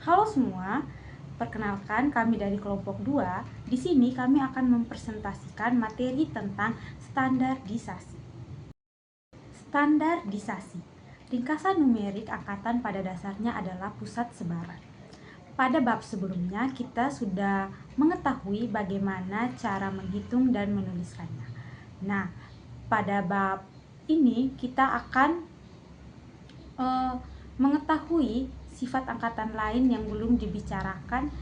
Halo semua, perkenalkan kami dari kelompok 2. Di sini kami akan mempresentasikan materi tentang standarisasi. Standarisasi. Ringkasan numerik angkatan pada dasarnya adalah pusat sebaran. Pada bab sebelumnya kita sudah mengetahui bagaimana cara menghitung dan menuliskannya. Nah, pada bab ini kita akan mengetahui sifat angkatan lain yang belum dibicarakan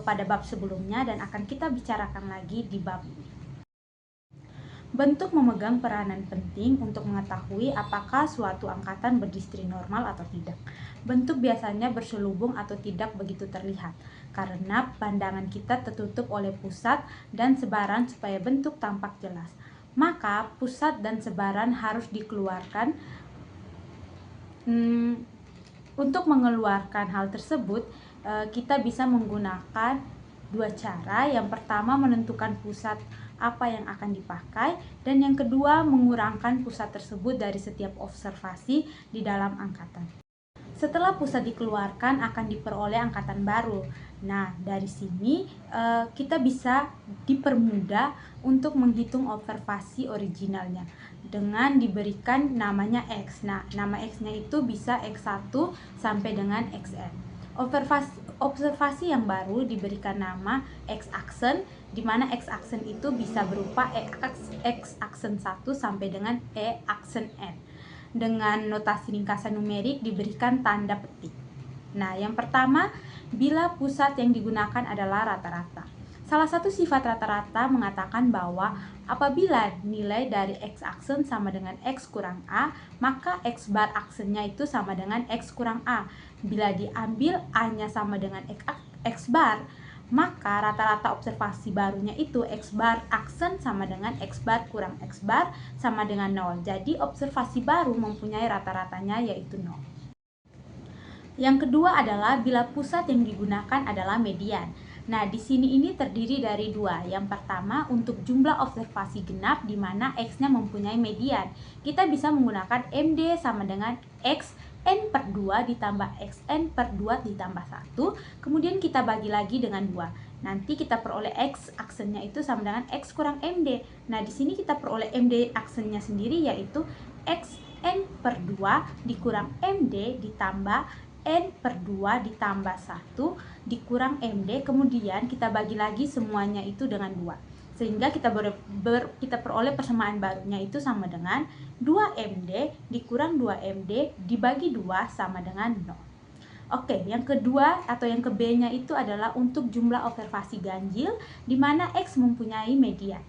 pada bab sebelumnya dan akan kita bicarakan lagi di bab ini. Bentuk memegang peranan penting untuk mengetahui apakah suatu angkatan berdistri normal atau tidak. Bentuk biasanya berselubung atau tidak begitu terlihat, karena pandangan kita tertutup oleh pusat dan sebaran supaya bentuk tampak jelas. Maka pusat dan sebaran harus dikeluarkan. Untuk mengeluarkan hal tersebut, kita bisa menggunakan dua cara. Yang pertama, menentukan pusat apa yang akan dipakai, dan yang kedua, mengurangkan pusat tersebut dari setiap observasi di dalam angkatan. Setelah pusat dikeluarkan, akan diperoleh angkatan baru. Nah, dari sini kita bisa dipermudah untuk menghitung observasi originalnya dengan diberikan namanya X. Nah, nama X-nya itu bisa X1 sampai dengan Xn. Observasi yang baru diberikan nama X-aksen, di mana X-aksen itu bisa berupa X-aksen 1 sampai dengan E-aksen N. Dengan notasi ringkasan numerik diberikan tanda petik. Nah, yang pertama, bila pusat yang digunakan adalah rata-rata. Salah satu sifat rata-rata mengatakan bahwa apabila nilai dari X-aksen sama dengan X kurang A, maka X bar aksennya itu sama dengan X kurang A. Bila diambil A-nya sama dengan X bar, maka rata-rata observasi barunya itu X bar aksen sama dengan X bar kurang X bar sama dengan 0. Jadi observasi baru mempunyai rata-ratanya yaitu 0. Yang kedua adalah bila pusat yang digunakan adalah median. Nah, di sini ini terdiri dari dua. Yang pertama, untuk jumlah observasi genap di mana X-nya mempunyai median. Kita bisa menggunakan MD sama dengan XN per 2 ditambah XN per 2 ditambah 1. Kemudian kita bagi lagi dengan 2. Nanti kita peroleh X aksennya itu sama dengan X kurang MD. Nah, di sini kita peroleh MD aksennya sendiri yaitu XN per 2 dikurang MD ditambah N per 2 ditambah 1 dikurang MD, kemudian kita bagi lagi semuanya itu dengan 2. Sehingga kita peroleh persamaan barunya itu sama dengan 2MD dikurang 2MD dibagi 2 sama dengan 0. Oke, yang kedua atau yang ke B-nya itu adalah untuk jumlah observasi ganjil di mana X mempunyai median.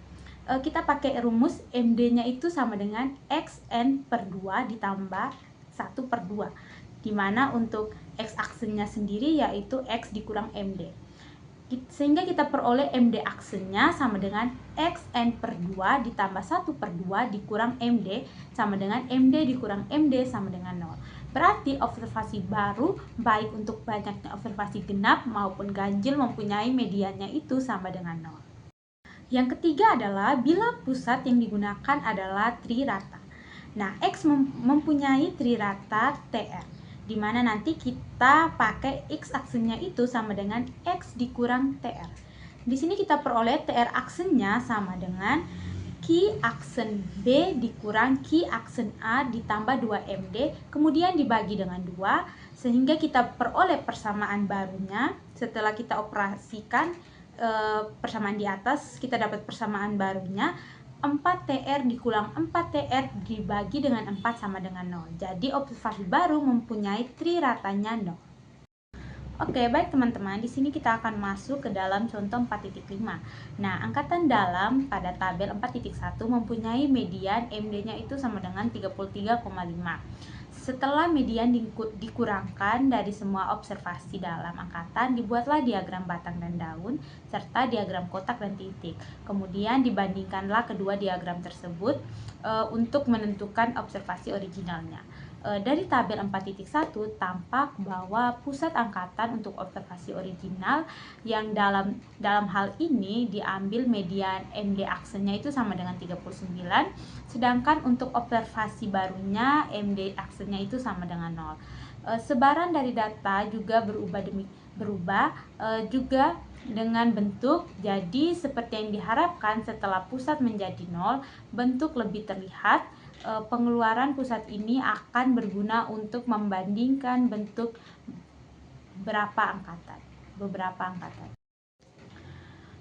Kita pakai rumus MD-nya itu sama dengan XN per 2 ditambah 1 per 2. Di mana untuk X-aksennya sendiri yaitu X dikurang MD. Sehingga kita peroleh MD aksennya sama dengan XN per 2 ditambah 1 per 2 dikurang MD sama dengan MD dikurang MD sama dengan 0. Berarti observasi baru baik untuk banyaknya observasi genap maupun ganjil mempunyai mediannya itu sama dengan 0. Yang ketiga adalah bila pusat yang digunakan adalah trirata. Nah, X mempunyai trirata TR, di mana nanti kita pakai X aksennya itu sama dengan X dikurang TR. Di sini kita peroleh TR aksennya sama dengan Q aksen B dikurang Q aksen A ditambah 2MD, kemudian dibagi dengan 2, sehingga kita peroleh persamaan barunya. Setelah kita operasikan persamaan di atas, kita dapat persamaan barunya 4TR dikurang 4TR dibagi dengan 4 sama dengan 0. Jadi observasi baru mempunyai triratanya 0. Oke, baik teman-teman, di sini kita akan masuk ke dalam contoh 4.5. Nah, angkatan dalam pada tabel 4.1 mempunyai median MD-nya itu sama dengan 33,5. Setelah median dikurangkan dari semua observasi dalam angkatan, dibuatlah diagram batang dan daun serta diagram kotak dan titik. Kemudian dibandingkanlah kedua diagram tersebut untuk menentukan observasi originalnya. Dari tabel 4.1 tampak bahwa pusat angkatan untuk observasi original yang dalam hal ini diambil median MD aksennya itu sama dengan 39, sedangkan untuk observasi barunya MD aksennya itu sama dengan 0. Sebaran dari data juga berubah juga dengan bentuk. Jadi seperti yang diharapkan, setelah pusat menjadi 0, bentuk lebih terlihat. Pengeluaran pusat ini akan berguna untuk membandingkan bentuk beberapa angkatan.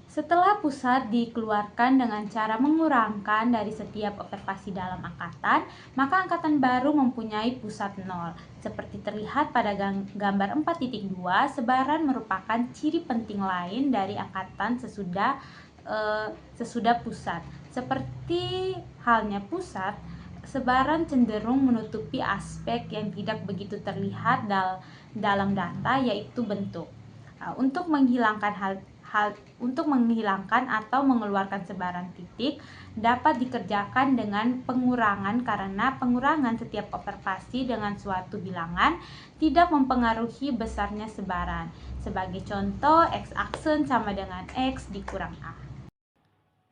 Setelah pusat dikeluarkan dengan cara mengurangkan dari setiap observasi dalam angkatan, maka angkatan baru mempunyai pusat 0. Seperti terlihat pada gambar 4.2, sebaran merupakan ciri penting lain dari angkatan sesudah pusat. Seperti halnya pusat, sebaran cenderung menutupi aspek yang tidak begitu terlihat dalam data, yaitu bentuk. Untuk menghilangkan atau mengeluarkan sebaran titik dapat dikerjakan dengan pengurangan, karena pengurangan setiap observasi dengan suatu bilangan tidak mempengaruhi besarnya sebaran. Sebagai contoh, X aksen sama dengan X dikurang A.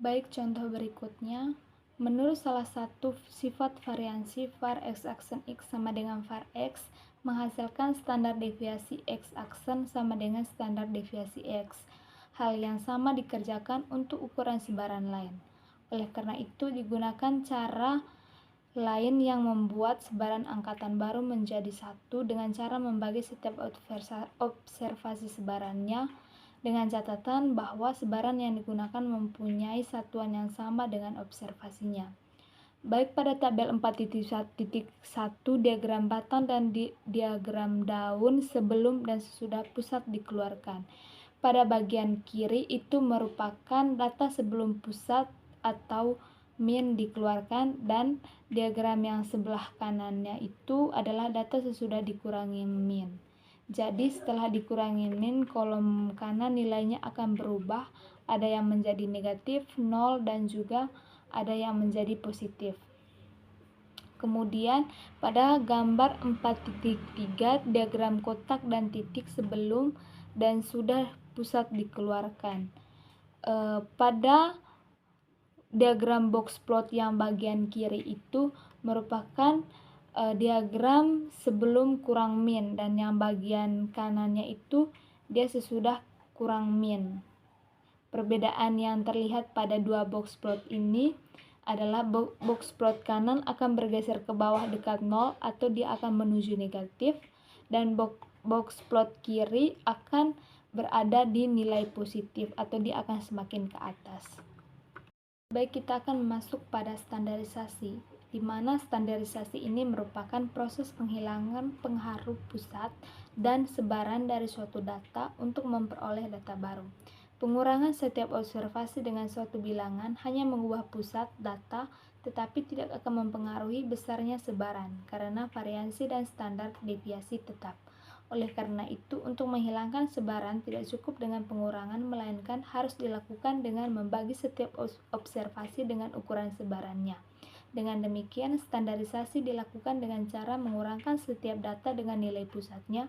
Baik, contoh berikutnya. Menurut salah satu sifat variansi var X aksen X sama dengan var X menghasilkan standar deviasi X aksen sama dengan standar deviasi X. Hal yang sama dikerjakan untuk ukuran sebaran lain. Oleh karena itu, digunakan cara lain yang membuat sebaran angkatan baru menjadi satu dengan cara membagi setiap observasi sebarannya dengan catatan bahwa sebaran yang digunakan mempunyai satuan yang sama dengan observasinya. Baik pada tabel 4.1 diagram batang dan diagram daun sebelum dan sesudah pusat dikeluarkan. Pada bagian kiri itu merupakan data sebelum pusat atau min dikeluarkan, dan diagram yang sebelah kanannya itu adalah data sesudah dikurangi min. Jadi setelah dikurangi min, kolom kanan nilainya akan berubah, ada yang menjadi negatif, 0, dan juga ada yang menjadi positif. Kemudian pada gambar 4.3 diagram kotak dan titik sebelum dan sudah pusat dikeluarkan. Pada diagram box plot yang bagian kiri itu merupakan diagram sebelum kurang min, dan yang bagian kanannya itu dia sesudah kurang min. Perbedaan yang terlihat pada dua box plot ini adalah box plot kanan akan bergeser ke bawah dekat 0 atau dia akan menuju negatif, dan box plot kiri akan berada di nilai positif atau dia akan semakin ke atas. Baik, kita akan masuk pada standarisasi, di mana standarisasi ini merupakan proses penghilangan pengaruh pusat dan sebaran dari suatu data untuk memperoleh data baru. Pengurangan setiap observasi dengan suatu bilangan hanya mengubah pusat data, tetapi tidak akan mempengaruhi besarnya sebaran, karena variansi dan standar deviasi tetap. Oleh karena itu, untuk menghilangkan sebaran tidak cukup dengan pengurangan, melainkan harus dilakukan dengan membagi setiap observasi dengan ukuran sebarannya. Dengan demikian, standarisasi dilakukan dengan cara mengurangkan setiap data dengan nilai pusatnya,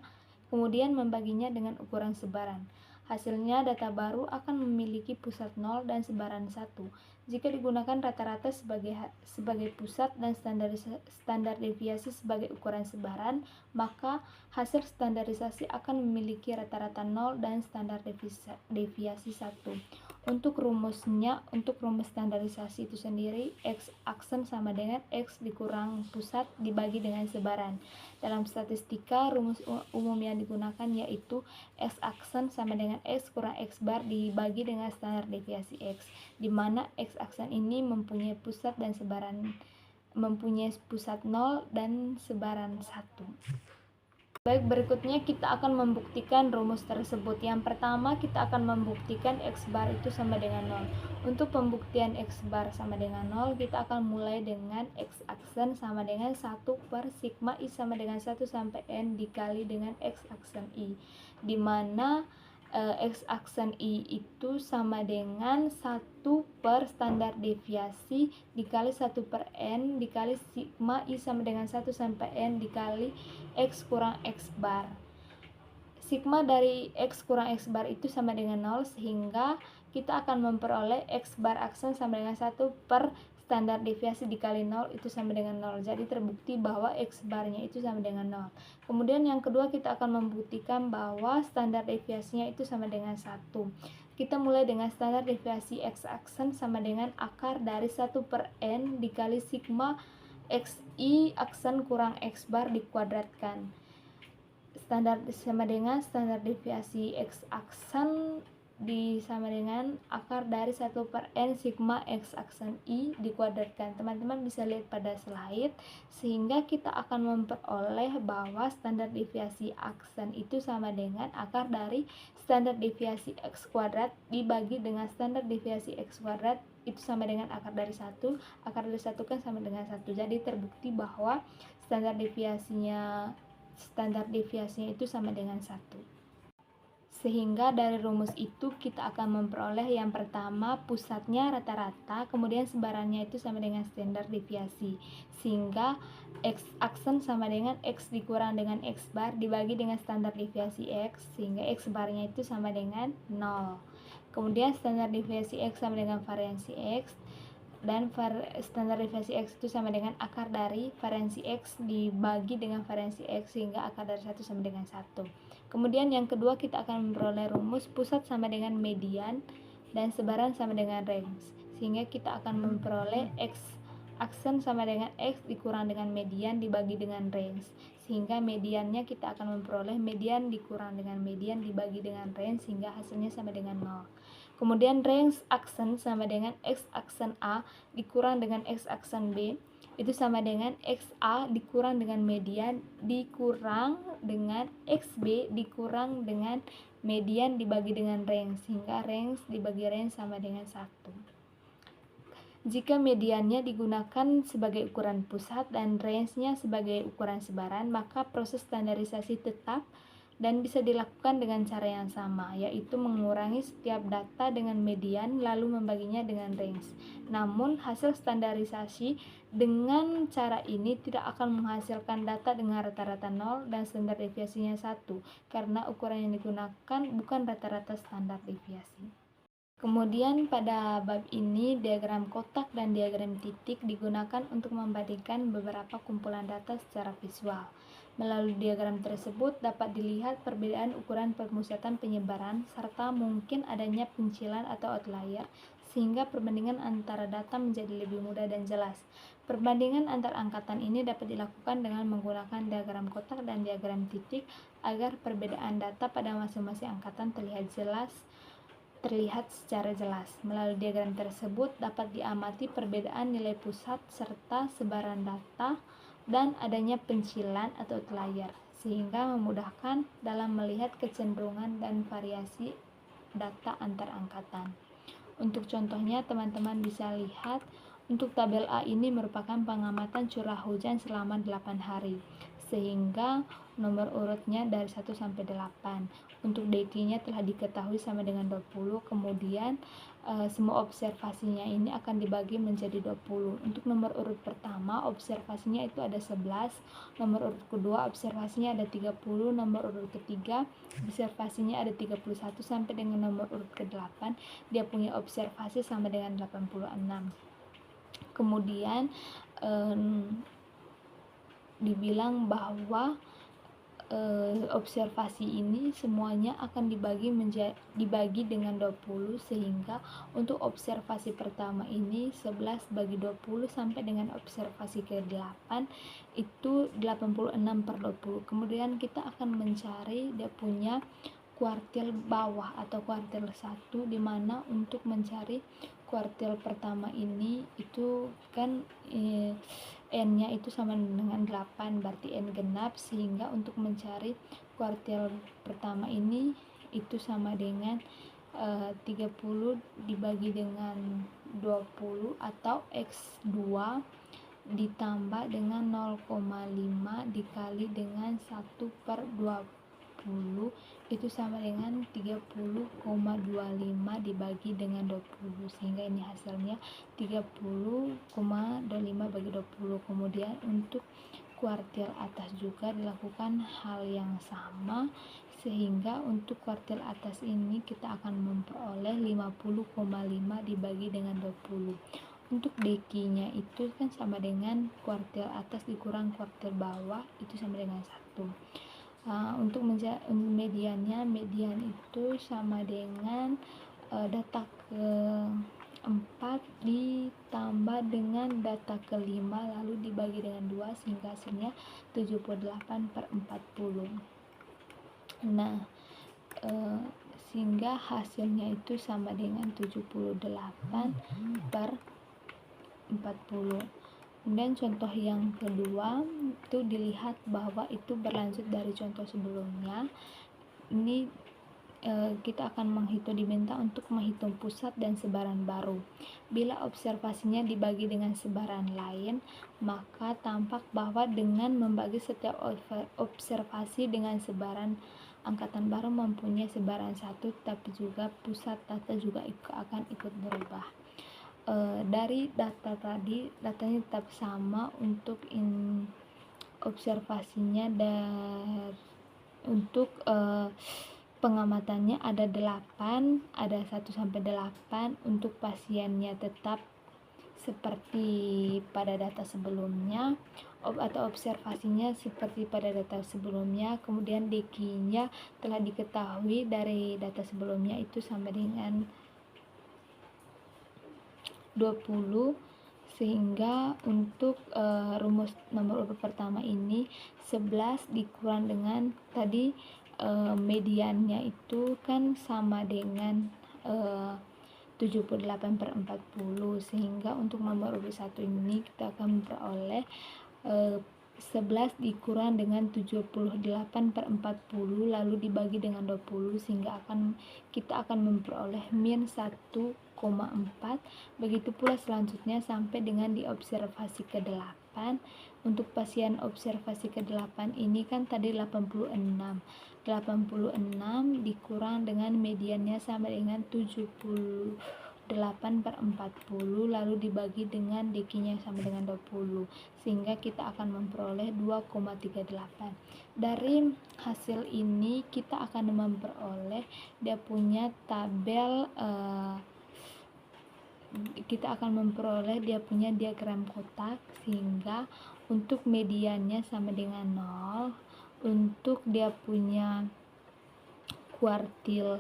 kemudian membaginya dengan ukuran sebaran. Hasilnya, data baru akan memiliki pusat 0 dan sebaran 1. Jika digunakan rata-rata sebagai pusat dan standar deviasi sebagai ukuran sebaran, maka hasil standarisasi akan memiliki rata-rata 0 dan standar deviasi 1. Untuk rumus standarisasi itu sendiri, X aksen sama dengan X dikurang pusat dibagi dengan sebaran. Dalam statistika, rumus umum yang digunakan yaitu X aksen sama dengan X kurang X bar dibagi dengan standar deviasi X, di mana X aksen ini mempunyai pusat 0 dan sebaran 1. Baik, berikutnya kita akan membuktikan rumus tersebut. Yang pertama, kita akan membuktikan X bar itu sama dengan 0. Untuk pembuktian X bar sama dengan 0, kita akan mulai dengan X aksen sama dengan 1 per sigma I sama dengan 1 sampai N dikali dengan X aksen I, di mana X aksen I itu sama dengan 1 per standar deviasi dikali 1 per N dikali sigma I sama dengan 1 sampai N dikali X kurang X bar. Sigma dari X kurang X bar itu sama dengan 0, sehingga kita akan memperoleh X bar aksen sama dengan 1 per standar deviasi dikali 0 itu sama dengan 0. Jadi terbukti bahwa X barnya itu sama dengan 0. Kemudian yang kedua kita akan membuktikan bahwa standar deviasinya itu sama dengan 1. Kita mulai dengan standar deviasi X aksen sama dengan akar dari 1/n dikali sigma XI aksen kurang X bar dikuadratkan. Standar sama dengan standar deviasi X aksen sama dengan akar dari 1/n sigma X aksen I dikuadratkan. Teman-teman bisa lihat pada slide, sehingga kita akan memperoleh bahwa standar deviasi aksen itu sama dengan akar dari standar deviasi X kuadrat dibagi dengan standar deviasi X kuadrat itu sama dengan akar dari 1. Akar dari 1 kan sama dengan 1. Jadi terbukti bahwa standar deviasinya itu sama dengan 1. Sehingga dari rumus itu kita akan memperoleh yang pertama pusatnya rata-rata, kemudian sebarannya itu sama dengan standar deviasi, sehingga X aksen sama dengan X dikurang dengan X bar dibagi dengan standar deviasi X, sehingga X barnya itu sama dengan 0. Kemudian standar deviasi X sama dengan variansi X, dan standar deviasi X itu sama dengan akar dari variansi X dibagi dengan variansi X, sehingga akar dari 1 sama dengan 1. Kemudian yang kedua kita akan memperoleh rumus pusat sama dengan median dan sebaran sama dengan range, sehingga kita akan memperoleh X aksen sama dengan X dikurang dengan median dibagi dengan range, sehingga mediannya kita akan memperoleh median dikurang dengan median dibagi dengan range, sehingga hasilnya sama dengan 0. Kemudian range aksen sama dengan X aksen A dikurang dengan X aksen B itu sama dengan XA dikurang dengan median dikurang dengan XB dikurang dengan median dibagi dengan range, sehingga range dibagi range sama dengan 1. Jika mediannya digunakan sebagai ukuran pusat dan range-nya sebagai ukuran sebaran, maka proses standarisasi tetap dan bisa dilakukan dengan cara yang sama, yaitu mengurangi setiap data dengan median lalu membaginya dengan range. Namun hasil standarisasi dengan cara ini tidak akan menghasilkan data dengan rata-rata 0 dan standar deviasinya 1, karena ukuran yang digunakan bukan rata-rata standar deviasi. Kemudian pada bab ini diagram kotak dan diagram titik digunakan untuk membandingkan beberapa kumpulan data secara visual. Melalui diagram tersebut dapat dilihat perbedaan ukuran pemusatan penyebaran serta mungkin adanya pencilan atau outlier, sehingga perbandingan antara data menjadi lebih mudah dan jelas. Perbandingan antar angkatan ini dapat dilakukan dengan menggunakan diagram kotak dan diagram titik agar perbedaan data pada masing-masing angkatan terlihat secara jelas. Melalui diagram tersebut dapat diamati perbedaan nilai pusat serta sebaran data dan adanya pencilan atau outlier, sehingga memudahkan dalam melihat kecenderungan dan variasi data antar angkatan. Untuk contohnya, teman-teman bisa lihat untuk tabel A ini merupakan pengamatan curah hujan selama 8 hari, sehingga nomor urutnya dari 1 sampai 8. Untuk DQ-nya telah diketahui sama dengan 20, kemudian semua observasinya ini akan dibagi menjadi 20. Untuk nomor urut pertama observasinya itu ada 11, nomor urut kedua observasinya ada 30, nomor urut ketiga observasinya ada 31 sampai dengan nomor urut ke-8 dia punya observasi sama dengan 86. Kemudian dibilang bahwa observasi ini semuanya akan dibagi dengan 20, sehingga untuk observasi pertama ini 11 bagi 20 sampai dengan observasi ke-8 itu 86/20. Kemudian kita akan mencari dia punya kuartil bawah atau kuartil 1, dimana untuk mencari kuartil pertama ini itu kan N-nya itu sama dengan 8, berarti N genap, sehingga untuk mencari kuartil pertama ini itu sama dengan 30 dibagi dengan 20 atau X2 ditambah dengan 0,5 dikali dengan 1/20 itu sama dengan 30,25 dibagi dengan 20, sehingga ini hasilnya 30,25 bagi 20. Kemudian untuk kuartil atas juga dilakukan hal yang sama, sehingga untuk kuartil atas ini kita akan memperoleh 50,5 dibagi dengan 20. untuk dekinya itu kan sama dengan kuartil atas dikurang kuartil bawah itu sama dengan 1. Untuk median itu sama dengan data ke-4 ditambah dengan data ke-5 lalu dibagi dengan 2 sehingga hasilnya 78/40. Nah, sehingga hasilnya itu sama dengan 78/40. Kemudian contoh yang kedua itu dilihat bahwa itu berlanjut dari contoh sebelumnya. Ini kita akan diminta untuk menghitung pusat dan sebaran baru. Bila observasinya dibagi dengan sebaran lain, maka tampak bahwa dengan membagi setiap observasi dengan sebaran, angkatan baru mempunyai sebaran 1, tapi juga pusat data juga akan ikut berubah. Dari data tadi, datanya tetap sama untuk observasinya, dan untuk pengamatannya ada 8, ada 1-8. Untuk pasiennya tetap seperti pada data sebelumnya, atau observasinya seperti pada data sebelumnya. Kemudian dekinya telah diketahui dari data sebelumnya itu sama dengan 20, sehingga untuk rumus nomor urut pertama ini 11 dikurang dengan tadi mediannya itu kan sama dengan 78/40, sehingga untuk nomor urut 1 ini kita akan memperoleh 11 dikurang dengan 78/40 lalu dibagi dengan 20, sehingga kita akan memperoleh min 1,4. Begitu pula selanjutnya sampai dengan di observasi ke-8. Untuk pasien observasi ke-8 ini kan tadi 86 dikurang dengan mediannya sama dengan 78/40 lalu dibagi dengan dekinya sama dengan 20, sehingga kita akan memperoleh 2,38. Dari hasil ini kita akan memperoleh dia punya tabel, kita akan memperoleh dia punya diagram kotak, sehingga untuk mediannya sama dengan 0, untuk dia punya kuartil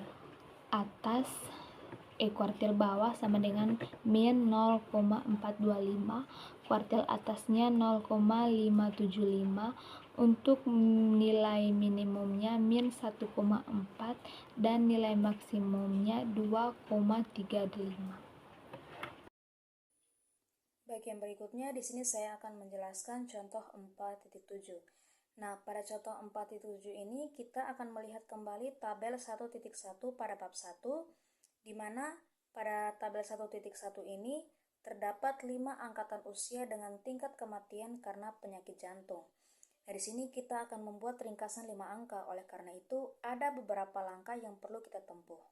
bawah sama dengan min 0,425, kuartil atasnya 0,575, untuk nilai minimumnya min 1,4 dan nilai maksimumnya 2,35. Baik, yang berikutnya di sini saya akan menjelaskan contoh 4.7. Nah, pada contoh 4.7 ini kita akan melihat kembali tabel 1.1 pada bab 1, di mana pada tabel 1.1 ini terdapat 5 angkatan usia dengan tingkat kematian karena penyakit jantung. Nah, di sini kita akan membuat ringkasan 5 angka, oleh karena itu ada beberapa langkah yang perlu kita tempuh.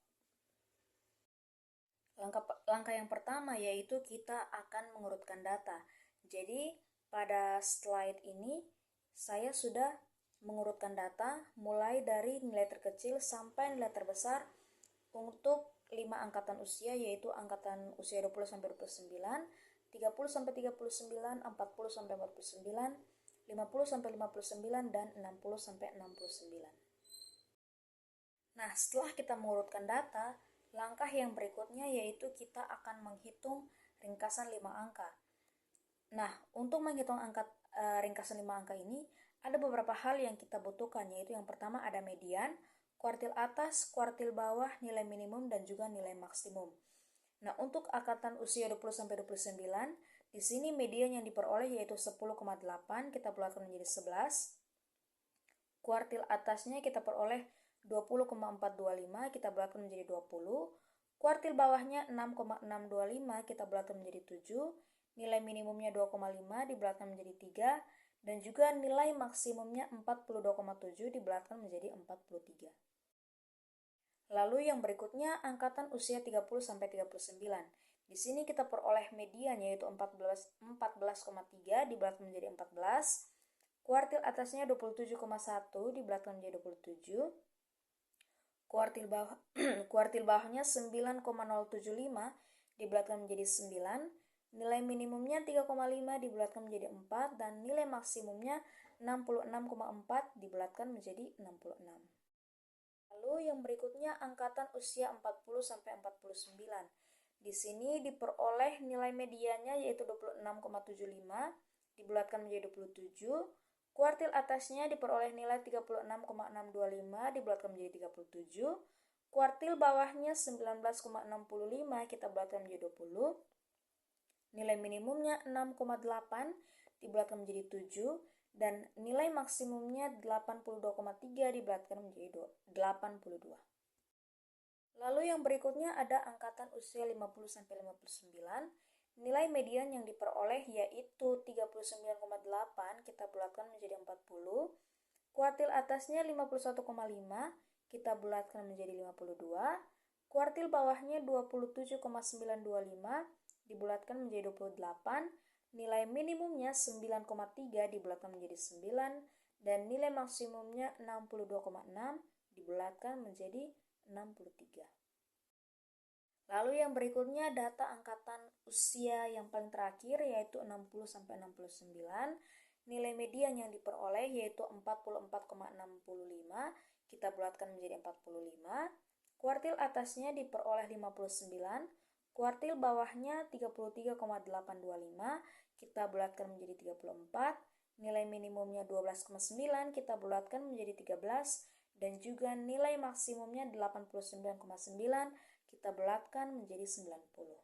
Langkah yang pertama yaitu kita akan mengurutkan data. Jadi pada slide ini saya sudah mengurutkan data mulai dari nilai terkecil sampai nilai terbesar untuk 5 angkatan usia, yaitu angkatan usia 20-29, 30-39, 40-49, 50-59, dan 60-69. Nah, setelah kita mengurutkan data, langkah yang berikutnya yaitu kita akan menghitung ringkasan 5 angka. Nah, untuk menghitung ringkasan 5 angka ini, ada beberapa hal yang kita butuhkan, yaitu yang pertama ada median, kuartil atas, kuartil bawah, nilai minimum, dan juga nilai maksimum. Nah, untuk angkatan usia 20-29, di sini median yang diperoleh yaitu 10,8, kita bulatkan menjadi 11. Kuartil atasnya kita peroleh 20,425, kita bulatkan menjadi 20. Kuartil bawahnya 6,625, kita bulatkan menjadi 7. Nilai minimumnya 2,5 dibulatkan menjadi 3. Dan juga nilai maksimumnya 42,7 dibulatkan menjadi 43. Lalu yang berikutnya angkatan usia 30-39. Di sini kita peroleh median yaitu 14,3 dibulatkan menjadi 14. Kuartil atasnya 27,1 dibulatkan menjadi 27. Kuartil bawahnya 9,075 dibulatkan menjadi 9. Nilai minimumnya 3,5 dibulatkan menjadi 4 dan nilai maksimumnya 66,4 dibulatkan menjadi 66. Lalu yang berikutnya angkatan usia 40-49. Di sini diperoleh nilai mediannya yaitu 26,75 dibulatkan menjadi 27. Kuartil atasnya diperoleh nilai 36,625 dibulatkan menjadi 37. Kuartil bawahnya 19,65 kita bulatkan menjadi 20. Nilai minimumnya 6,8 dibulatkan menjadi 7 dan nilai maksimumnya 82,3 dibulatkan menjadi 82. Lalu yang berikutnya ada angkatan usia 50-59. Nilai median yang diperoleh yaitu 39,8 kita bulatkan menjadi 40. Kuartil atasnya 51,5 kita bulatkan menjadi 52. Kuartil bawahnya 27,925 dibulatkan menjadi 28, nilai minimumnya 9,3 dibulatkan menjadi 9, dan nilai maksimumnya 62,6 dibulatkan menjadi 63. Lalu yang berikutnya data angkatan usia yang paling terakhir yaitu 60-69. Nilai median yang diperoleh yaitu 44,65, kita bulatkan menjadi 45. Kuartil atasnya diperoleh 59. Kuartil bawahnya 33,825, kita bulatkan menjadi 34. Nilai minimumnya 12,9, kita bulatkan menjadi 13. Dan juga nilai maksimumnya 89,9, kita bulatkan menjadi 90.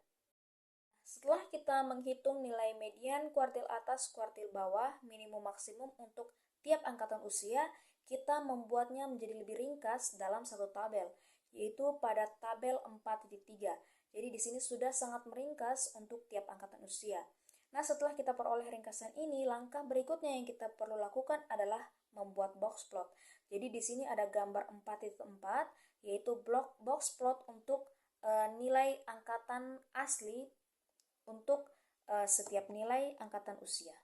Setelah kita menghitung nilai median, kuartil atas, kuartil bawah, minimum maksimum untuk tiap angkatan usia, kita membuatnya menjadi lebih ringkas dalam satu tabel, yaitu pada tabel 4.3. Jadi di sini sudah sangat meringkas untuk tiap angkatan usia. Nah, setelah kita peroleh ringkasan ini, langkah berikutnya yang kita perlu lakukan adalah membuat box plot. Jadi di sini ada gambar 4.4, yaitu box plot untuk nilai angkatan asli untuk setiap nilai angkatan usia.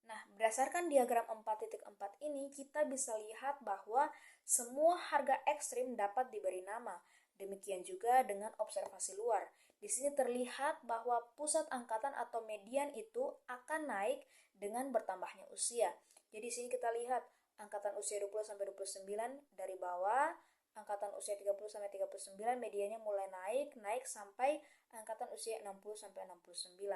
Nah, berdasarkan diagram 4.4 ini, kita bisa lihat bahwa semua harga ekstrim dapat diberi nama. Demikian juga dengan observasi luar. Di sini terlihat bahwa pusat angkatan atau median itu akan naik dengan bertambahnya usia. Jadi di sini kita lihat angkatan usia 20-29 dari bawah, angkatan usia 30-39 mediannya mulai naik sampai angkatan usia 60-69.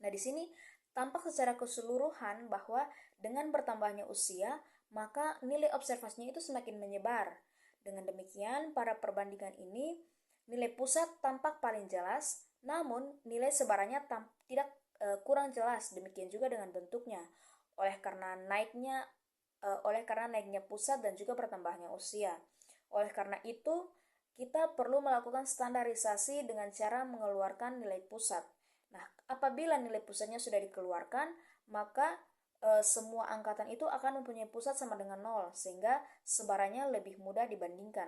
Nah, di sini tampak secara keseluruhan bahwa dengan bertambahnya usia, maka nilai observasinya itu semakin menyebar. Dengan demikian, pada perbandingan ini, nilai pusat tampak paling jelas, namun nilai sebarannya tidak kurang jelas. Demikian juga dengan bentuknya, oleh karena naiknya pusat dan juga bertambahnya usia. Oleh karena itu, kita perlu melakukan standarisasi dengan cara mengeluarkan nilai pusat. Nah, apabila nilai pusatnya sudah dikeluarkan, maka semua angkatan itu akan mempunyai pusat sama dengan 0, sehingga sebarannya lebih mudah dibandingkan.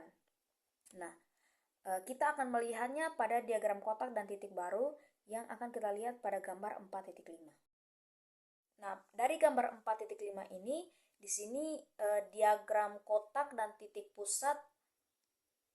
Nah, kita akan melihatnya pada diagram kotak dan titik baru yang akan kita lihat pada gambar 4.5. Nah, dari gambar 4.5 ini, di sini diagram kotak dan titik pusat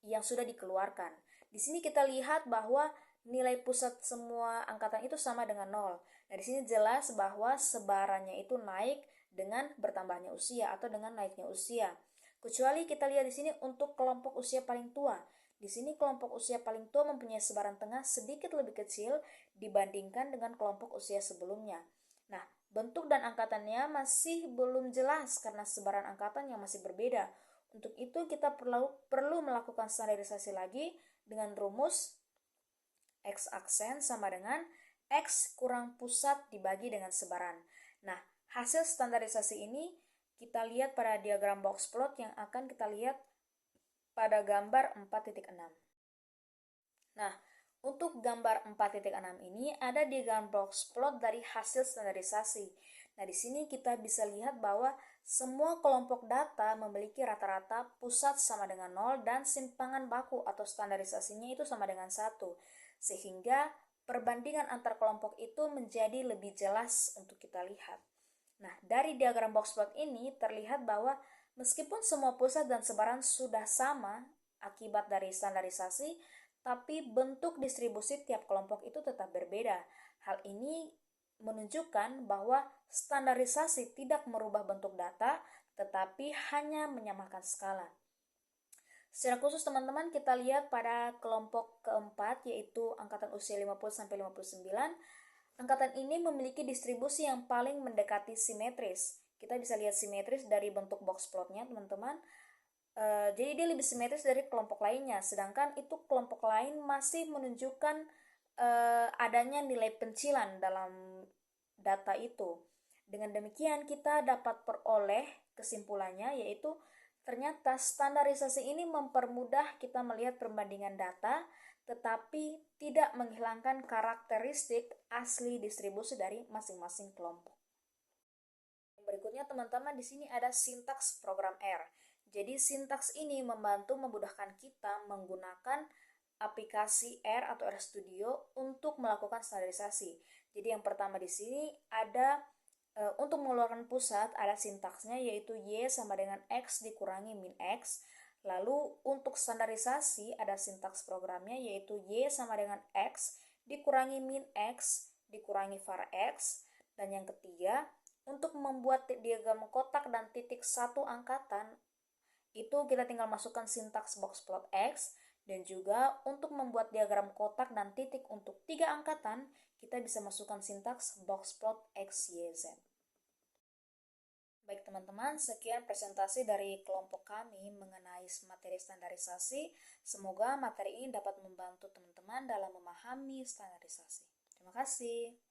yang sudah dikeluarkan. Di sini kita lihat bahwa nilai pusat semua angkatan itu sama dengan 0. Nah, di sini jelas bahwa sebarannya itu naik dengan bertambahnya usia atau dengan naiknya usia. Kecuali kita lihat di sini untuk kelompok usia paling tua. Di sini kelompok usia paling tua mempunyai sebaran tengah sedikit lebih kecil dibandingkan dengan kelompok usia sebelumnya. Nah, bentuk dan angkatannya masih belum jelas karena sebaran angkatan yang masih berbeda. Untuk itu kita perlu melakukan standarisasi lagi dengan rumus X aksen sama dengan X kurang pusat dibagi dengan sebaran. Nah, hasil standarisasi ini kita lihat pada diagram box plot yang akan kita lihat pada gambar 4.6. Nah, untuk gambar 4.6 ini ada diagram box plot dari hasil standarisasi. Nah, di sini kita bisa lihat bahwa semua kelompok data memiliki rata-rata pusat sama dengan 0 dan simpangan baku atau standarisasinya itu sama dengan 1. Sehingga perbandingan antar kelompok itu menjadi lebih jelas untuk kita lihat. Nah, dari diagram box plot ini terlihat bahwa meskipun semua pusat dan sebaran sudah sama akibat dari standarisasi, tapi bentuk distribusi tiap kelompok itu tetap berbeda. Hal ini menunjukkan bahwa standarisasi tidak merubah bentuk data, tetapi hanya menyamakan skala. Secara khusus teman-teman, kita lihat pada kelompok keempat, yaitu angkatan usia 50-59. Angkatan ini memiliki distribusi yang paling mendekati simetris. Kita bisa lihat simetris dari bentuk box plotnya teman-teman. Jadi dia lebih simetris dari kelompok lainnya, sedangkan itu kelompok lain masih menunjukkan adanya nilai pencilan dalam data itu. Dengan demikian kita dapat peroleh kesimpulannya, yaitu ternyata standarisasi ini mempermudah kita melihat perbandingan data, tetapi tidak menghilangkan karakteristik asli distribusi dari masing-masing kelompok. Berikutnya teman-teman, di sini ada sintaks program R. Jadi sintaks ini membantu memudahkan kita menggunakan aplikasi R atau RStudio untuk melakukan standarisasi. Jadi yang pertama di sini ada untuk mengeluarkan pusat ada sintaksnya, yaitu Y sama dengan X dikurangi min X. Lalu untuk standarisasi ada sintaks programnya, yaitu Y sama dengan X dikurangi min X dikurangi var X. Dan yang ketiga, untuk membuat diagram kotak dan titik satu angkatan, itu kita tinggal masukkan sintaks box plot X. Dan juga untuk membuat diagram kotak dan titik untuk 3 angkatan, kita bisa masukkan sintaks box plot X, Y, Z. Baik teman-teman, sekian presentasi dari kelompok kami mengenai materi standarisasi. Semoga materi ini dapat membantu teman-teman dalam memahami standarisasi. Terima kasih.